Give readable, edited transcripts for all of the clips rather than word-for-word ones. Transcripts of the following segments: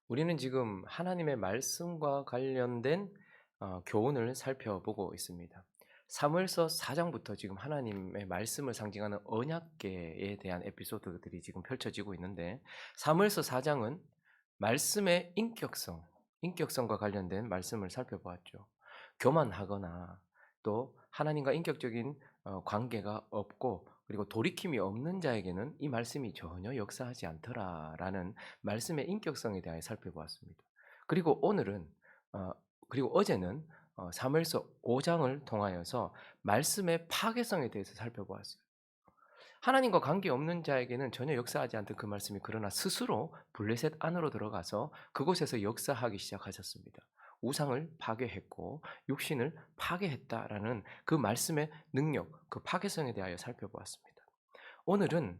우리는 지금 하나님의 말씀과 관련된 교훈을 살펴보고 있습니다. 사무엘서 4장부터 지금 하나님의 말씀을 상징하는 언약궤에 대한 에피소드들이 지금 펼쳐지고 있는데, 사무엘서 4장은 말씀의 인격성과 관련된 말씀을 살펴보았죠. 교만하거나 또 하나님과 인격적인 관계가 없고, 그리고 돌이킴이 없는 자에게는 이 말씀이 전혀 역사하지 않더라라는 말씀의 인격성에 대하여 살펴보았습니다. 그리고 오늘은 어, 그리고 어제는 사무엘서 5장을 통하여서 말씀의 파괴성에 대해서 살펴보았어요. 하나님과 관계없는 자에게는 전혀 역사하지 않던 그 말씀이 그러나 스스로 블레셋 안으로 들어가서 그곳에서 역사하기 시작하셨습니다. 우상을 파괴했고 육신을 파괴했다라는 그 말씀의 능력, 그 파괴성에 대하여 살펴보았습니다. 오늘은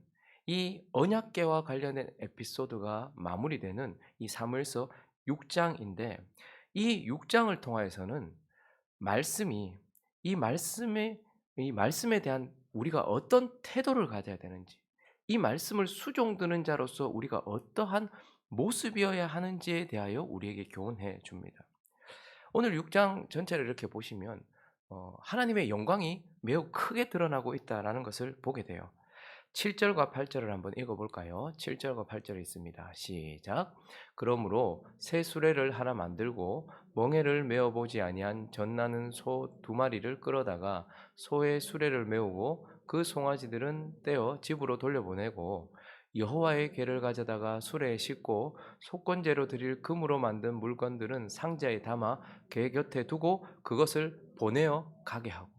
이 언약궤와 관련된 에피소드가 마무리되는 이 사무엘서 6장인데, 이 6장을 통하여서는 말씀이 이 말씀에 이 말씀에 대한 우리가 어떤 태도를 가져야 되는지, 이 말씀을 수종드는 자로서 우리가 어떠한 모습이어야 하는지에 대하여 우리에게 교훈해 줍니다. 오늘 6장 전체를 이렇게 보시면 하나님의 영광이 매우 크게 드러나고 있다라는 것을 보게 돼요. 7절과 8절을 한번 읽어볼까요? 7절과 8절이 있습니다. 시작. 그러므로 새 수레를 하나 만들고 멍에를 메어보지 아니한 젖나는 소 2마리를 끌어다가 소의 수레를 메우고 그 송아지들은 떼어 집으로 돌려보내고 여호와의 궤를 가져다가 수레에 싣고 속건제로 드릴 금으로 만든 물건들은 상자에 담아 궤 곁에 두고 그것을 보내어 가게 하고.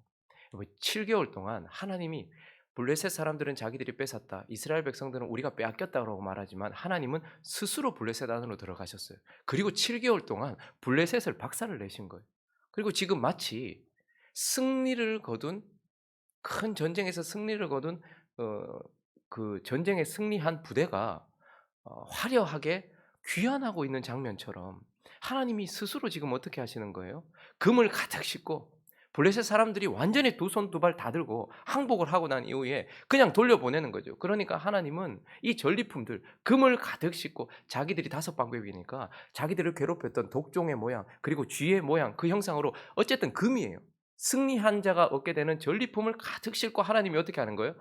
7개월 동안 하나님이, 블레셋 사람들은 자기들이 뺏었다, 이스라엘 백성들은 우리가 빼앗겼다고 말하지만 하나님은 스스로 블레셋 안으로 들어가셨어요. 그리고 7개월 동안 블레셋을 박살을 내신 거예요. 그리고 지금 마치 승리를 거둔, 큰 전쟁에서 승리를 거둔 어, 그 전쟁에 승리한 부대가 화려하게 귀환하고 있는 장면처럼 하나님이 스스로 지금 어떻게 하시는 거예요? 금을 가득 싣고, 블레셋 사람들이 완전히 두 손 두 발 다 들고 항복을 하고 난 이후에 그냥 돌려보내는 거죠. 그러니까 하나님은 이 전리품들, 금을 가득 싣고, 자기들이 5방백이니까 자기들을 괴롭혔던 독종의 모양, 그리고 쥐의 모양, 그 형상으로 어쨌든 금이에요. 승리한 자가 얻게 되는 전리품을 가득 싣고 하나님이 어떻게 하는 거예요?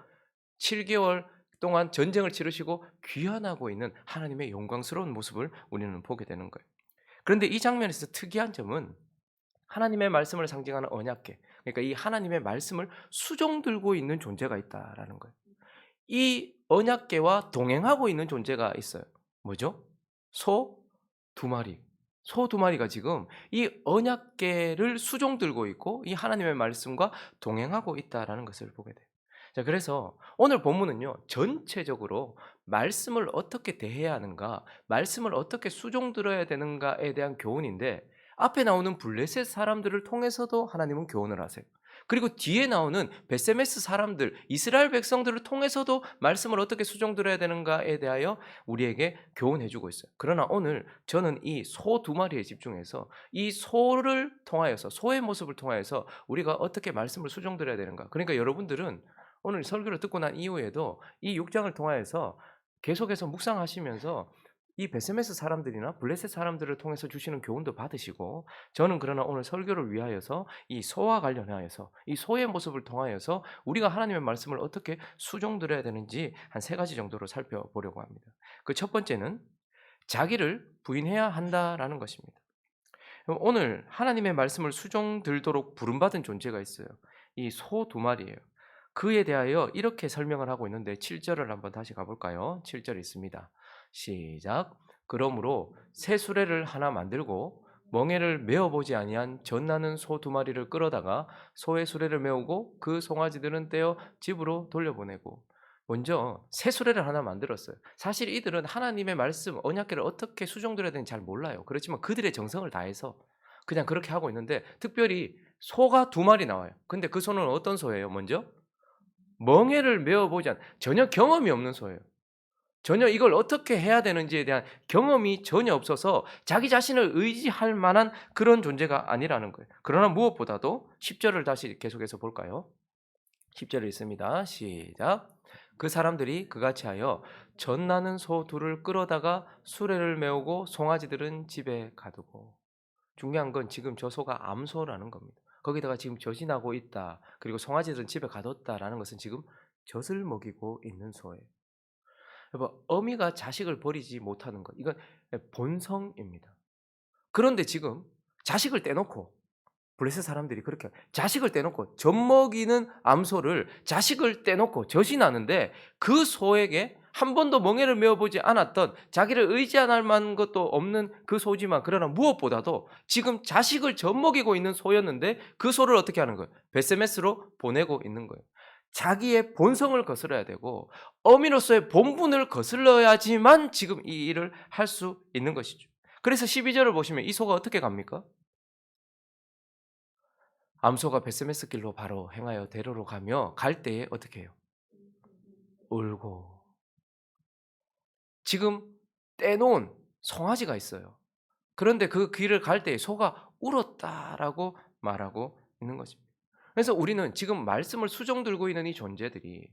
7개월 동안 전쟁을 치르시고 귀환하고 있는 하나님의 영광스러운 모습을 우리는 보게 되는 거예요. 그런데 이 장면에서 특이한 점은 하나님의 말씀을 상징하는 언약궤, 그러니까 이 하나님의 말씀을 수종 들고 있는 존재가 있다라는 거예요. 이 언약궤와 동행하고 있는 존재가 있어요. 뭐죠? 소 2마리. 소 2마리가 지금 이 언약궤를 수종 들고 있고 이 하나님의 말씀과 동행하고 있다라는 것을 보게 돼요. 자, 그래서 오늘 본문은요, 전체적으로 말씀을 어떻게 대해야 하는가, 말씀을 어떻게 수종 들어야 되는가에 대한 교훈인데, 앞에 나오는 블레셋 사람들을 통해서도 하나님은 교훈을 하세요. 그리고 뒤에 나오는 베세메스 사람들, 이스라엘 백성들을 통해서도 말씀을 어떻게 수종 들어야 되는가에 대하여 우리에게 교훈해 주고 있어요. 그러나 오늘 저는 이 소 2마리에 집중해서 이 소를 통하여서, 소의 모습을 통하여서 우리가 어떻게 말씀을 수종 들어야 되는가. 그러니까 여러분들은 오늘 설교를 듣고 난 이후에도 이 6장을 통하여서 계속해서 묵상하시면서 이 베세메스 사람들이나 블레셋 사람들을 통해서 주시는 교훈도 받으시고, 저는 그러나 오늘 설교를 위하여서 이 소와 관련하여서, 이 소의 모습을 통하여서 우리가 하나님의 말씀을 어떻게 수종들어야 되는지 한 3가지 정도로 살펴보려고 합니다. 그 첫 번째는 자기를 부인해야 한다라는 것입니다. 오늘 하나님의 말씀을 수종들도록 부름받은 존재가 있어요. 이 소 2마리예요. 그에 대하여 이렇게 설명을 하고 있는데, 7절을 한번 다시 가볼까요? 7절 있습니다. 시작. 그러므로 새 수레를 하나 만들고 멍에를 메어보지 아니한 젖나는 소 2마리를 끌어다가 소의 수레를 메우고 그 송아지들은 떼어 집으로 돌려보내고. 먼저 새 수레를 하나 만들었어요. 사실 이들은 하나님의 말씀, 언약궤를 어떻게 수종들어야 되는지 잘 몰라요. 그렇지만 그들의 정성을 다해서 그냥 그렇게 하고 있는데, 특별히 소가 2마리 나와요. 근데 그 소는 어떤 소예요? 먼저 멍에를 메어보지 않은, 전혀 경험이 없는 소예요. 전혀 이걸 어떻게 해야 되는지에 대한 경험이 전혀 없어서 자기 자신을 의지할 만한 그런 존재가 아니라는 거예요. 그러나 무엇보다도 10절을 다시 계속해서 볼까요? 10절을 읽습니다. 시작. 그 사람들이 그같이 하여 젖나는 소 둘을 끌어다가 수레를 메우고 송아지들은 집에 가두고. 중요한 건 지금 저 소가 암소라는 겁니다. 거기다가 지금 젖이 나고 있다. 그리고 송아지들은 집에 가뒀다라는 것은 지금 젖을 먹이고 있는 소예요. 여러분, 어미가 자식을 버리지 못하는 것, 이건 본성입니다. 그런데 지금 자식을 떼놓고, 블레셋 사람들이 그렇게 자식을 떼놓고 젖 먹이는 암소를, 자식을 떼놓고 젖이 나는데 그 소에게 한 번도 멍에를 메어보지 않았던, 자기를 의지할 만한 것도 없는 그 소지만, 그러나 무엇보다도 지금 자식을 젖 먹이고 있는 소였는데 그 소를 어떻게 하는 거예요? 베세메스로 보내고 있는 거예요. 자기의 본성을 거스러야 되고 어미로서의 본분을 거슬러야지만 지금 이 일을 할 수 있는 것이죠. 그래서 12절을 보시면 이 소가 어떻게 갑니까? 암소가 베스메스 길로 바로 행하여 대로로 가며 갈 때에 어떻게 해요? 울고. 지금 떼놓은 송아지가 있어요. 그런데 그 길을 갈 때에 소가 울었다라고 말하고 있는 것입니다. 그래서 우리는 지금 말씀을 수종 들고 있는 이 존재들이,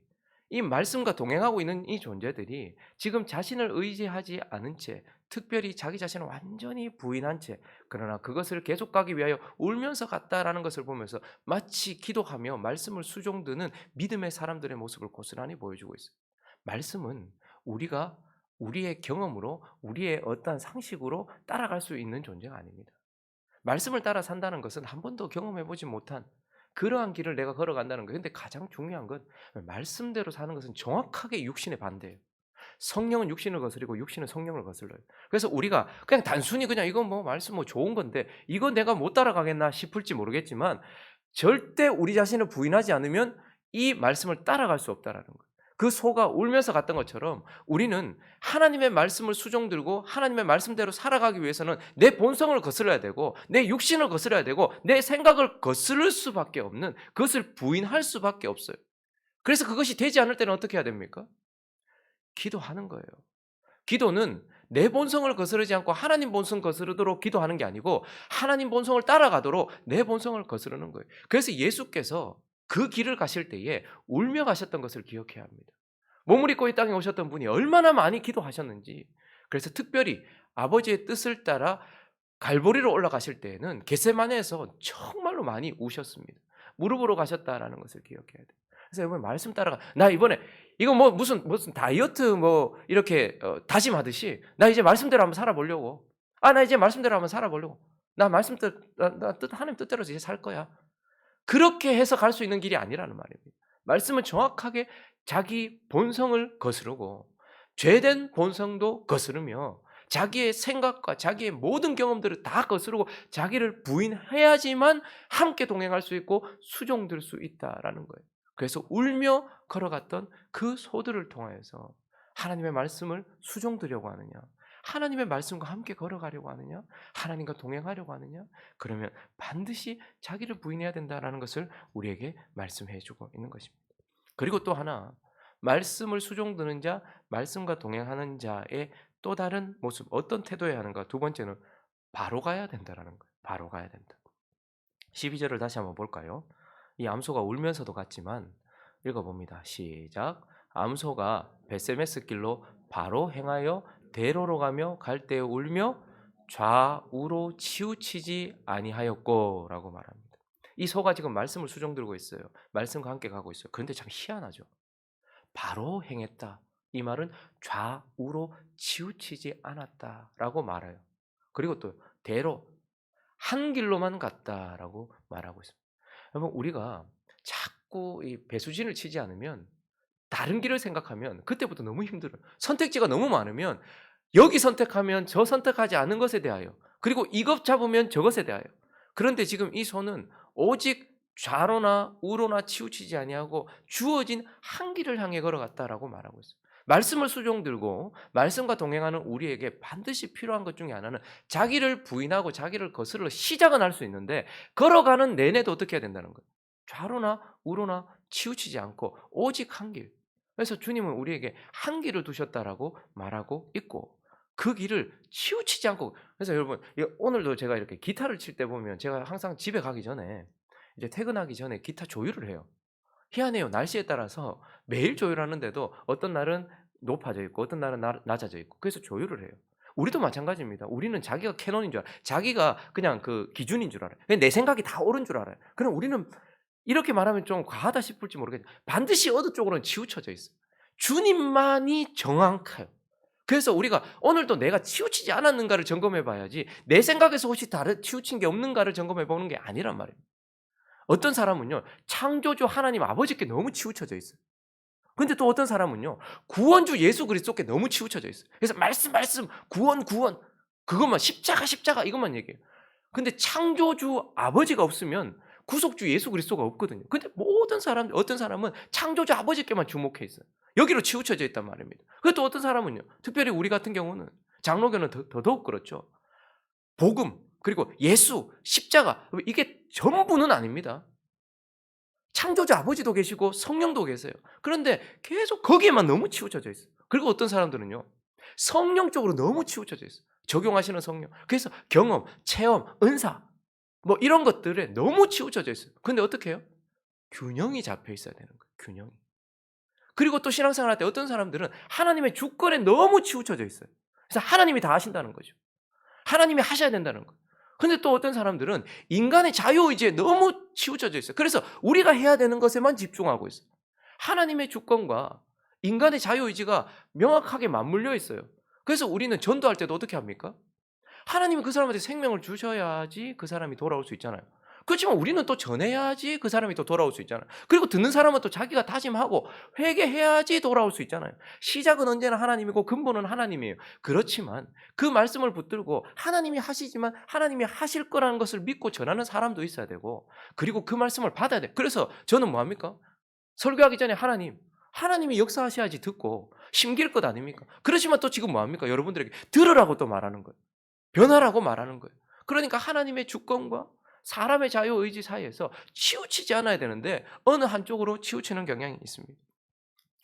이 말씀과 동행하고 있는 이 존재들이 지금 자신을 의지하지 않은 채, 특별히 자기 자신을 완전히 부인한 채, 그러나 그것을 계속 가기 위하여 울면서 갔다라는 것을 보면서 마치 기도하며 말씀을 수종 드는 믿음의 사람들의 모습을 고스란히 보여주고 있어요. 말씀은 우리가 우리의 경험으로, 우리의 어떠한 상식으로 따라갈 수 있는 존재가 아닙니다. 말씀을 따라 산다는 것은 한 번도 경험해 보지 못한 그러한 길을 내가 걸어간다는 거예요. 근데 가장 중요한 건 말씀대로 사는 것은 정확하게 육신의 반대예요. 성령은 육신을 거스리고 육신은 성령을 거슬러요. 그래서 우리가 그냥 단순히 그냥 이건 뭐 말씀 뭐 좋은 건데 이거 내가 못 따라가겠나 싶을지 모르겠지만, 절대 우리 자신을 부인하지 않으면 이 말씀을 따라갈 수 없다라는 거예요. 그 소가 울면서 갔던 것처럼 우리는 하나님의 말씀을 수종들고 하나님의 말씀대로 살아가기 위해서는 내 본성을 거스려야 되고 내 육신을 거스려야 되고 내 생각을 거스를 수밖에 없는, 그것을 부인할 수밖에 없어요. 그래서 그것이 되지 않을 때는 어떻게 해야 됩니까? 기도하는 거예요. 기도는 내 본성을 거스르지 않고 하나님 본성 거스르도록 기도하는 게 아니고 하나님 본성을 따라가도록 내 본성을 거스르는 거예요. 그래서 예수께서 그 길을 가실 때에 울며 가셨던 것을 기억해야 합니다. 몸을 입고 이 땅에 오셨던 분이 얼마나 많이 기도하셨는지. 그래서 특별히 아버지의 뜻을 따라 갈보리로 올라가실 때에는 겟세마네에서 정말로 많이 우셨습니다. 무릎으로 가셨다라는 것을 기억해야 돼요. 그래서 여러분, 말씀 따라가. 나 이번에 이거 뭐 무슨 다이어트 뭐 이렇게 다짐하듯이 나 이제 말씀대로 한번 살아보려고. 나 이제 말씀대로 한번 살아보려고. 나 말씀 뜻 하나님 뜻대로 이제 살 거야. 그렇게 해서 갈 수 있는 길이 아니라는 말입니다. 말씀은 정확하게 자기 본성을 거스르고 죄된 본성도 거스르며 자기의 생각과 자기의 모든 경험들을 다 거스르고 자기를 부인해야지만 함께 동행할 수 있고 수종될 수 있다라는 거예요. 그래서 울며 걸어갔던 그 소들을 통하여서 하나님의 말씀을 수종드려고 하느냐, 하나님의 말씀과 함께 걸어가려고 하느냐, 하나님과 동행하려고 하느냐, 그러면 반드시 자기를 부인해야 된다라는 것을 우리에게 말씀해 주고 있는 것입니다. 그리고 또 하나, 말씀을 수종드는 자, 말씀과 동행하는 자의 또 다른 모습, 어떤 태도여야 하는가? 두 번째는 바로 가야 된다라는 거예요. 바로 가야 된다. 12절을 다시 한번 볼까요? 이 암소가 울면서도 갔지만, 읽어봅니다. 시작. 암소가 베세메스 길로 바로 행하여 대로로 가며 갈 때에 울며 좌우로 치우치지 아니하였고라고 말합니다. 이 소가 지금 말씀을 수종들고 있어요. 말씀과 함께 가고 있어요. 그런데 참 희한하죠. 바로 행했다. 이 말은 좌우로 치우치지 않았다라고 말해요. 그리고 또 대로, 한 길로만 갔다라고 말하고 있습니다. 여러분, 우리가 자꾸 이 배수진을 치지 않으면, 다른 길을 생각하면 그때부터 너무 힘들어요. 선택지가 너무 많으면 여기 선택하면 저 선택하지 않은 것에 대하여, 그리고 이것 잡으면 저것에 대하여. 그런데 지금 이 소는 오직 좌로나 우로나 치우치지 아니하고 주어진 한 길을 향해 걸어갔다라고 말하고 있어요. 말씀을 수종들고 말씀과 동행하는 우리에게 반드시 필요한 것 중에 하나는 자기를 부인하고 자기를 거스르러 시작은 할 수 있는데 걸어가는 내내도 어떻게 해야 된다는 거예요. 좌로나 우로나 치우치지 않고 오직 한 길. 그래서 주님은 우리에게 한 길을 두셨다라고 말하고 있고 그 길을 치우치지 않고. 그래서 여러분, 오늘도 제가 이렇게 기타를 칠 때 보면 제가 항상 집에 가기 전에, 이제 퇴근하기 전에 기타 조율을 해요. 희한해요. 날씨에 따라서 매일 조율하는데도 어떤 날은 높아져 있고 어떤 날은 낮아져 있고 그래서 조율을 해요. 우리도 마찬가지입니다. 우리는 자기가 캐논인 줄 알아요. 자기가 그냥 그 기준인 줄 알아요. 그냥 내 생각이 다 옳은 줄 알아요. 그럼 우리는 이렇게 말하면 좀 과하다 싶을지 모르겠는데 반드시 어느 쪽으로는 치우쳐져 있어요. 주님만이 정확해요. 그래서 우리가 오늘도 내가 치우치지 않았는가를 점검해 봐야지 내 생각에서 혹시 다른 치우친 게 없는가를 점검해 보는 게 아니란 말이에요. 어떤 사람은요. 창조주 하나님 아버지께 너무 치우쳐져 있어요. 근데 또 어떤 사람은요. 구원주 예수 그리스도께 너무 치우쳐져 있어요. 그래서 말씀, 구원 그것만 십자가 이것만 얘기해요. 근데 창조주 아버지가 없으면 구속주 예수 그리스도가 없거든요. 근데 모든 사람 어떤 사람은 창조주 아버지께만 주목해 있어요. 여기로 치우쳐져 있단 말입니다. 그리고 또 어떤 사람은요. 특별히 우리 같은 경우는 장로교는 더더욱 그렇죠. 복음 그리고 예수, 십자가 이게 전부는 아닙니다. 창조주 아버지도 계시고 성령도 계세요. 그런데 계속 거기에만 너무 치우쳐져 있어요. 그리고 어떤 사람들은요. 성령 쪽으로 너무 치우쳐져 있어요. 적용하시는 성령. 그래서 경험, 체험, 은사 뭐 이런 것들에 너무 치우쳐져 있어요. 근데 어떻게 해요? 균형이 잡혀 있어야 되는 거예요. 균형이. 그리고 또 신앙생활 할 때 어떤 사람들은 하나님의 주권에 너무 치우쳐져 있어요. 그래서 하나님이 다 하신다는 거죠. 하나님이 하셔야 된다는 거예요. 근데 또 어떤 사람들은 인간의 자유의지에 너무 치우쳐져 있어요. 그래서 우리가 해야 되는 것에만 집중하고 있어요. 하나님의 주권과 인간의 자유의지가 명확하게 맞물려 있어요. 그래서 우리는 전도할 때도 어떻게 합니까? 하나님이 그 사람한테 생명을 주셔야지 그 사람이 돌아올 수 있잖아요. 그렇지만 우리는 또 전해야지 그 사람이 또 돌아올 수 있잖아요. 그리고 듣는 사람은 또 자기가 다짐하고 회개해야지 돌아올 수 있잖아요. 시작은 언제나 하나님이고 근본은 하나님이에요. 그렇지만 그 말씀을 붙들고 하나님이 하시지만 하나님이 하실 거라는 것을 믿고 전하는 사람도 있어야 되고 그리고 그 말씀을 받아야 돼. 그래서 저는 뭐합니까? 설교하기 전에 하나님이 역사하셔야지 듣고 심길 것 아닙니까? 그렇지만 또 지금 뭐합니까? 여러분들에게 들으라고 또 말하는 거예요. 변화라고 말하는 거예요. 그러니까 하나님의 주권과 사람의 자유의지 사이에서 치우치지 않아야 되는데 어느 한쪽으로 치우치는 경향이 있습니다.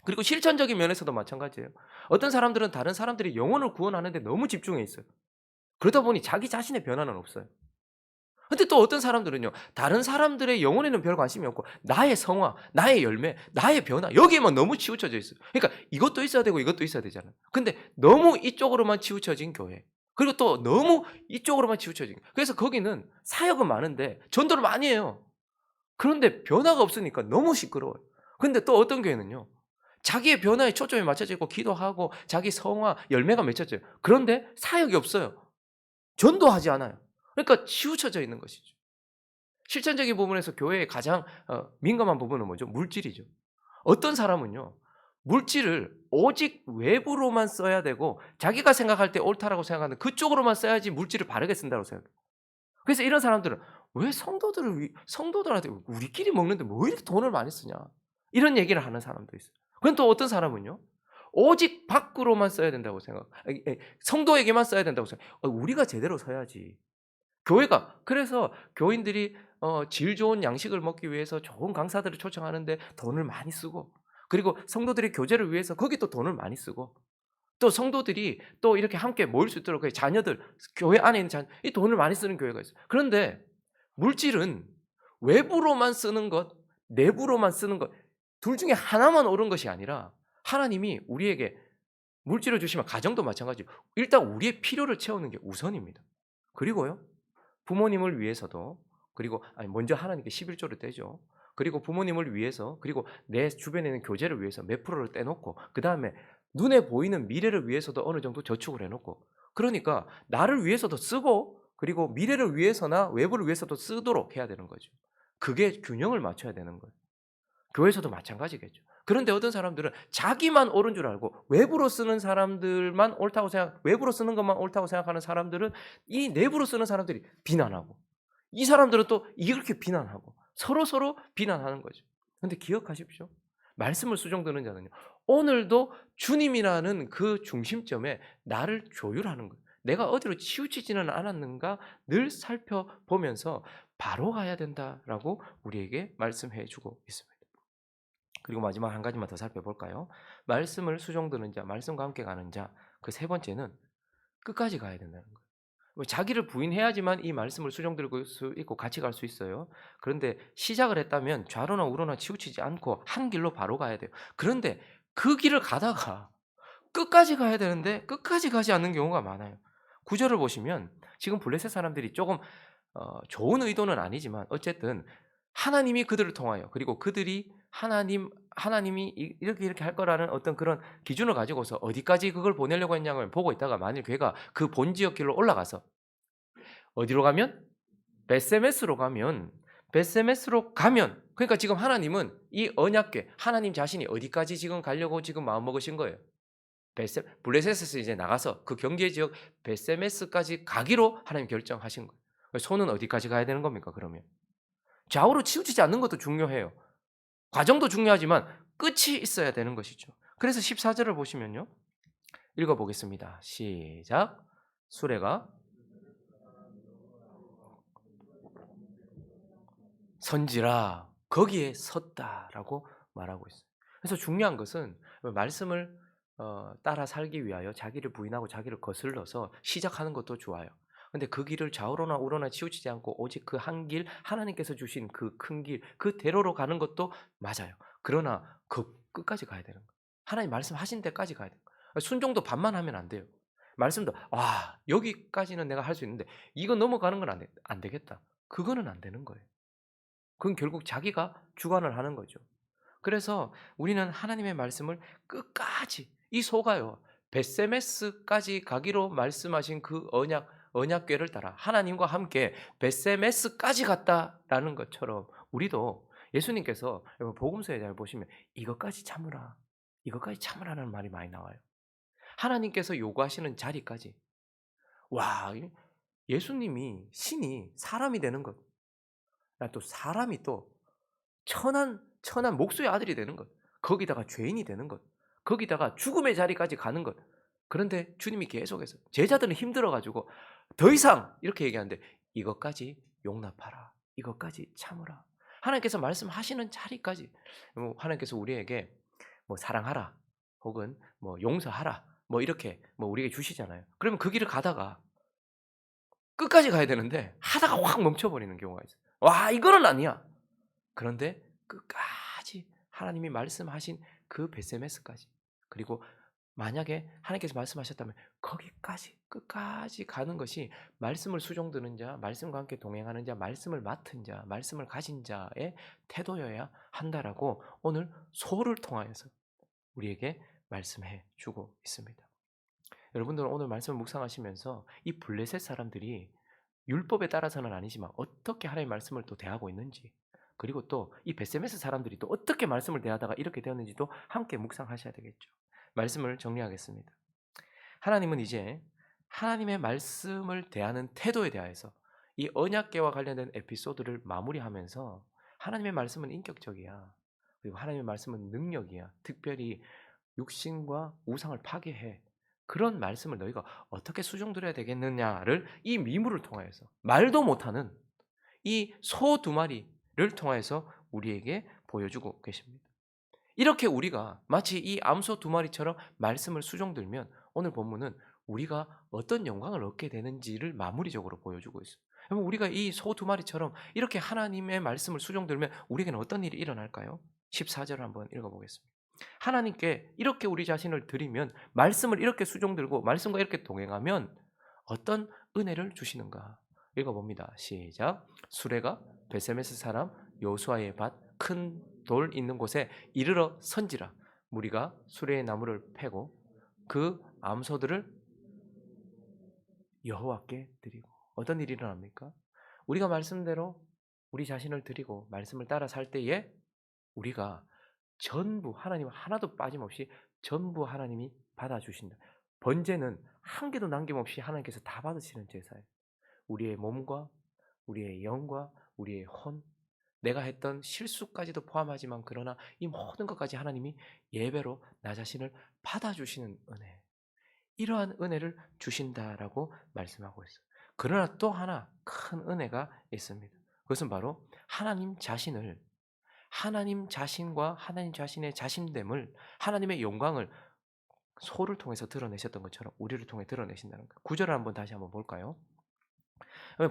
그리고 실천적인 면에서도 마찬가지예요. 어떤 사람들은 다른 사람들이 영혼을 구원하는데 너무 집중해 있어요. 그러다 보니 자기 자신의 변화는 없어요. 근데 또 어떤 사람들은요. 다른 사람들의 영혼에는 별 관심이 없고 나의 성화, 나의 열매, 나의 변화 여기에만 너무 치우쳐져 있어요. 그러니까 이것도 있어야 되고 이것도 있어야 되잖아요. 근데 너무 이쪽으로만 치우쳐진 교회. 그리고 또 너무 이쪽으로만 치우쳐진 교회. 그래서 거기는 사역은 많은데 전도를 많이 해요. 그런데 변화가 없으니까 너무 시끄러워요. 근데 또 어떤 교회는요. 자기의 변화에 초점이 맞춰져 있고 기도하고 자기 성화, 열매가 맺혀져요. 그런데 사역이 없어요. 전도하지 않아요. 그러니까 치우쳐져 있는 것이죠. 실천적인 부분에서 교회의 가장 민감한 부분은 뭐죠? 물질이죠. 어떤 사람은요. 물질을 오직 외부로만 써야 되고 자기가 생각할 때 옳다라고 생각하는 그쪽으로만 써야지 물질을 바르게 쓴다고 생각해요. 그래서 이런 사람들은 왜 성도들한테 우리끼리 먹는데 뭐 이렇게 돈을 많이 쓰냐? 이런 얘기를 하는 사람도 있어요. 그럼 또 어떤 사람은요. 오직 밖으로만 써야 된다고 성도에게만 써야 된다고 생각. 우리가 제대로 써야지. 교회가 그래서 교인들이 질 좋은 양식을 먹기 위해서 좋은 강사들을 초청하는데 돈을 많이 쓰고 그리고 성도들의 교제를 위해서 거기 또 돈을 많이 쓰고 또 성도들이 또 이렇게 함께 모일 수 있도록 그 자녀들 교회 안에 있는 자녀 이 돈을 많이 쓰는 교회가 있어요. 그런데 물질은 외부로만 쓰는 것, 내부로만 쓰는 것 둘 중에 하나만 옳은 것이 아니라 하나님이 우리에게 물질을 주시면 가정도 마찬가지예요. 일단 우리의 필요를 채우는 게 우선입니다. 그리고요. 부모님을 위해서도 그리고 먼저 하나님께 11조를 떼죠. 그리고 부모님을 위해서 그리고 내 주변에 있는 교제를 위해서 몇 프로를 떼놓고 그다음에 눈에 보이는 미래를 위해서도 어느 정도 저축을 해놓고 그러니까 나를 위해서도 쓰고 그리고 미래를 위해서나 외부를 위해서도 쓰도록 해야 되는 거죠. 그게 균형을 맞춰야 되는 거예요. 교회에서도 마찬가지겠죠. 그런데 어떤 사람들은 자기만 옳은 줄 알고 외부로 쓰는 사람들만 옳다고 외부로 쓰는 것만 옳다고 생각하는 사람들은 이 내부로 쓰는 사람들이 비난하고 이 사람들은 또 이렇게 비난하고 서로 비난하는 거죠. 그런데 기억하십시오. 말씀을 수종드는 자는요. 오늘도 주님이라는 그 중심점에 나를 조율하는 거예요. 내가 어디로 치우치지는 않았는가 늘 살펴보면서 바로 가야 된다라고 우리에게 말씀해 주고 있습니다. 그리고 마지막 한 가지만 더 살펴볼까요? 말씀을 수종드는 자, 말씀과 함께 가는 자. 그 세 번째는 끝까지 가야 된다는 거예요. 자기를 부인해야지만 이 말씀을 수정될 수 있고 같이 갈 수 있어요. 그런데 시작을 했다면 좌로나 우로나 치우치지 않고 한 길로 바로 가야 돼요. 그런데 그 길을 가다가 끝까지 가야 되는데 끝까지 가지 않는 경우가 많아요. 구절을 보시면 지금 블레셋 사람들이 조금 좋은 의도는 아니지만 어쨌든 하나님이 그들을 통하여 그리고 그들이 하나님이 이렇게 할 거라는 어떤 그런 기준을 가지고서 어디까지 그걸 보내려고 했냐를 보고 있다가 만일 걔가 그 본 지역 길로 올라가서 어디로 가면 베세메스로 가면 그러니까 지금 하나님은 이 언약궤 하나님 자신이 어디까지 지금 가려고 지금 마음 먹으신 거예요. 블레셋에서 이제 나가서 그 경계 지역 베세메스까지 가기로 하나님 결정하신 거예요. 손은 어디까지 가야 되는 겁니까 그러면? 좌우로 치우치지 않는 것도 중요해요. 과정도 중요하지만 끝이 있어야 되는 것이죠. 그래서 14절을 보시면요. 읽어 보겠습니다. 시작. 수레가 선지라 거기에 섰다라고 말하고 있어요. 그래서 중요한 것은 말씀을 따라 살기 위하여 자기를 부인하고 자기를 거슬러서 시작하는 것도 좋아요. 근데 그 길을 좌우로나 우로나 치우치지 않고 오직 그 한 길 하나님께서 주신 그 큰 길 그대로로 가는 것도 맞아요. 그러나 그 끝까지 가야 되는 거예요. 하나님 말씀하신 데까지 가야 돼요. 순종도 반만 하면 안 돼요. 말씀도 여기까지는 내가 할 수 있는데 이거 넘어가는 건 안 되겠다. 그거는 안 되는 거예요. 그건 결국 자기가 주관을 하는 거죠. 그래서 우리는 하나님의 말씀을 끝까지 이 소가요. 벳세메스까지 가기로 말씀하신 그 언약궤를 따라 하나님과 함께 벳세메스까지 갔다라는 것처럼 우리도 예수님께서 여러분 복음서에 잘 보시면 이것까지 참으라. 이것까지 참으라는 말이 많이 나와요. 하나님께서 요구하시는 자리까지. 와, 예수님이 신이 사람이 되는 것. 또 사람이 또 천한 목수의 아들이 되는 것. 거기다가 죄인이 되는 것. 거기다가 죽음의 자리까지 가는 것. 그런데 주님이 계속해서 제자들은 힘들어 가지고 더 이상 이렇게 얘기하는데 이것까지 용납하라. 이것까지 참으라. 하나님께서 말씀하시는 자리까지 하나님께서 우리에게 뭐 사랑하라 혹은 뭐 용서하라 뭐 이렇게 뭐 우리에게 주시잖아요. 그러면 그 길을 가다가 끝까지 가야 되는데 하다가 확 멈춰버리는 경우가 있어요. 와 이거는 아니야. 그런데 끝까지 하나님이 말씀하신 그 베세메스까지 그리고 만약에 하나님께서 말씀하셨다면 거기까지 끝까지 가는 것이 말씀을 수종드는 자, 말씀과 함께 동행하는 자, 말씀을 맡은 자, 말씀을 가진 자의 태도여야 한다라고 오늘 소를 통하여서 우리에게 말씀해 주고 있습니다. 여러분들은 오늘 말씀을 묵상하시면서 이 블레셋 사람들이 율법에 따라서는 아니지만 어떻게 하나님의 말씀을 또 대하고 있는지 그리고 또 이 베세메스 사람들이 또 어떻게 말씀을 대하다가 이렇게 되었는지도 함께 묵상하셔야 되겠죠. 말씀을 정리하겠습니다. 하나님은 이제 하나님의 말씀을 대하는 태도에 대하여서 이 언약궤와 관련된 에피소드를 마무리하면서 하나님의 말씀은 인격적이야. 그리고 하나님의 말씀은 능력이야. 특별히 육신과 우상을 파괴해. 그런 말씀을 너희가 어떻게 수종드려야 되겠느냐를 이 미물을 통하여서 말도 못하는 이 소 두 마리를 통하여서 우리에게 보여주고 계십니다. 이렇게 우리가 마치 이 암소 두 마리처럼 말씀을 수종들면 오늘 본문은 우리가 어떤 영광을 얻게 되는지를 마무리적으로 보여주고 있어요. 여러분 우리가 이 소 두 마리처럼 이렇게 하나님의 말씀을 수종들면 우리에게는 어떤 일이 일어날까요? 14절을 한번 읽어보겠습니다. 하나님께 이렇게 우리 자신을 드리면 말씀을 이렇게 수종들고 말씀과 이렇게 동행하면 어떤 은혜를 주시는가? 읽어봅니다. 시작. 수레가 베세메스 사람 여호수아의 밭 큰 돌 있는 곳에 이르러 선지라. 무리가 수레의 나무를 패고 그 암소들을 여호와께 드리고 어떤 일이 일어납니까? 우리가 말씀대로 우리 자신을 드리고 말씀을 따라 살 때에 우리가 전부 하나님 하나도 빠짐없이 전부 하나님이 받아주신다. 번제는 한 개도 남김없이 하나님께서 다 받으시는 제사예요. 우리의 몸과 우리의 영과 우리의 혼 내가 했던 실수까지도 포함하지만 그러나 이 모든 것까지 하나님이 예배로 나 자신을 받아주시는 은혜 이러한 은혜를 주신다라고 말씀하고 있어요. 그러나 또 하나 큰 은혜가 있습니다. 그것은 바로 하나님 자신과 하나님 자신의 자신됨을 하나님의 영광을 소를 통해서 드러내셨던 것처럼 우리를 통해 드러내신다는 거예요. 구절을 한번 다시 한번 볼까요?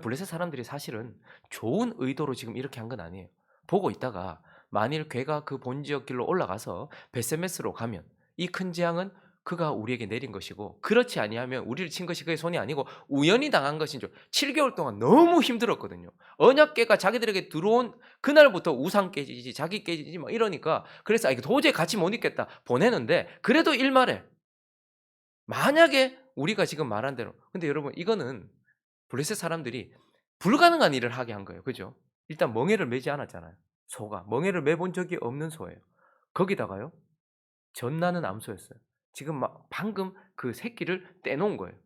블레셋 사람들이 사실은 좋은 의도로 지금 이렇게 한 건 아니에요. 보고 있다가 만일 괴가 그 본 지역 길로 올라가서 벳세메스로 가면 이 큰 재앙은 그가 우리에게 내린 것이고, 그렇지 아니하면 우리를 친 것이 그의 손이 아니고 우연히 당한 것인 줄. 7개월 동안 너무 힘들었거든요. 언약궤가 자기들에게 들어온 그날부터 우상 깨지지 자기 깨지지 막 이러니까, 그래서 이거 도저히 같이 못 있겠다 보내는데, 그래도 일말에 만약에 우리가 지금 말한 대로, 근데 여러분 이거는 블레셋 사람들이 불가능한 일을 하게 한 거예요. 그죠? 일단 멍에를 매지 않았잖아요. 소가 멍에를 매본 적이 없는 소예요. 거기다가요, 젖나는 암소였어요. 지금 막 방금 그 새끼를 떼놓은 거예요.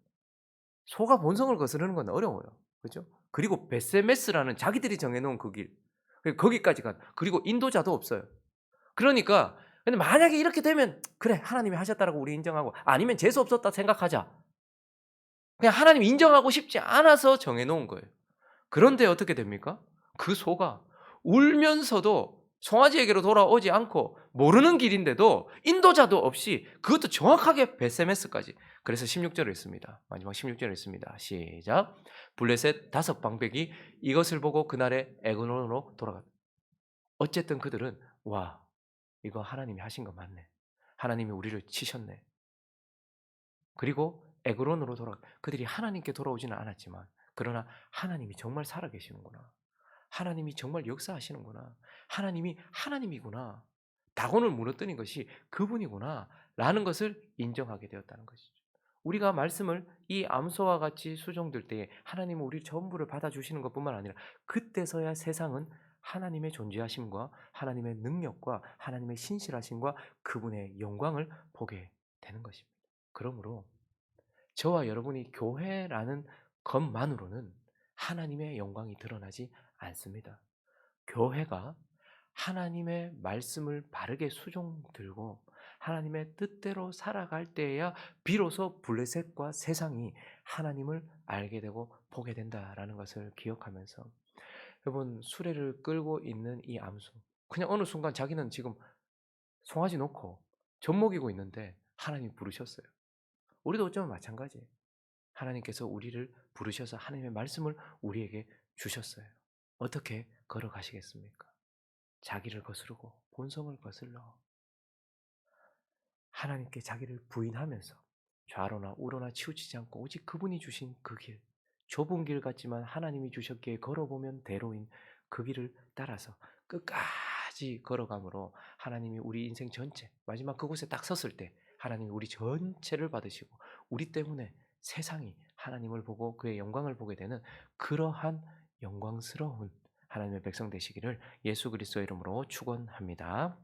소가 본성을 거스르는 건 어려워요. 그죠? 그리고 베세메스라는 자기들이 정해놓은 그 길, 거기까지 간, 그리고 인도자도 없어요. 그러니까 근데 만약에 이렇게 되면 그래 하나님이 하셨다라고 우리 인정하고, 아니면 재수 없었다 생각하자. 그냥 하나님 인정하고 싶지 않아서 정해놓은 거예요. 그런데 어떻게 됩니까? 그 소가 울면서도 송아지에게로 돌아오지 않고, 모르는 길인데도 인도자도 없이, 그것도 정확하게 베세메스까지. 그래서 16절을 읽습니다. 마지막 16절을 읽습니다. 시작. 블레셋 5방백이 이것을 보고 그날에 에그론으로 돌아갔다. 어쨌든 그들은 와, 이거 하나님이 하신 거 맞네. 하나님이 우리를 치셨네. 그리고 에그론으로 그들이 하나님께 돌아오지는 않았지만, 그러나 하나님이 정말 살아계시는구나. 하나님이 정말 역사하시는구나. 하나님이 하나님이구나. 다곤을 무너뜨린 것이 그분이구나. 라는 것을 인정하게 되었다는 것이죠. 우리가 말씀을 이 암소와 같이 수종들 때에 하나님은 우리 전부를 받아주시는 것뿐만 아니라, 그때서야 세상은 하나님의 존재하심과 하나님의 능력과 하나님의 신실하심과 그분의 영광을 보게 되는 것입니다. 그러므로 저와 여러분이 교회라는 것만으로는 하나님의 영광이 드러나지 않습니다. 교회가 하나님의 말씀을 바르게 수종들고 하나님의 뜻대로 살아갈 때에야 비로소 블레셋과 세상이 하나님을 알게 되고 보게 된다라는 것을 기억하면서, 여러분 수레를 끌고 있는 이 암소, 그냥 어느 순간 자기는 지금 송아지 놓고 젖 먹이고 있는데 하나님이 부르셨어요. 우리도 어쩌면 마찬가지예요. 하나님께서 우리를 부르셔서 하나님의 말씀을 우리에게 주셨어요. 어떻게 걸어가시겠습니까? 자기를 거스르고 본성을 거슬러 하나님께 자기를 부인하면서 좌로나 우로나 치우치지 않고 오직 그분이 주신 그 길, 좁은 길 같지만 하나님이 주셨기에 걸어보면 대로인 그 길을 따라서 끝까지 걸어감으로 하나님이 우리 인생 전체, 마지막 그곳에 딱 섰을 때 하나님이 우리 전체를 받으시고 우리 때문에 세상이 하나님을 보고 그의 영광을 보게 되는 그러한 영광스러운 하나님의 백성 되시기를 예수 그리스도의 이름으로 축원합니다.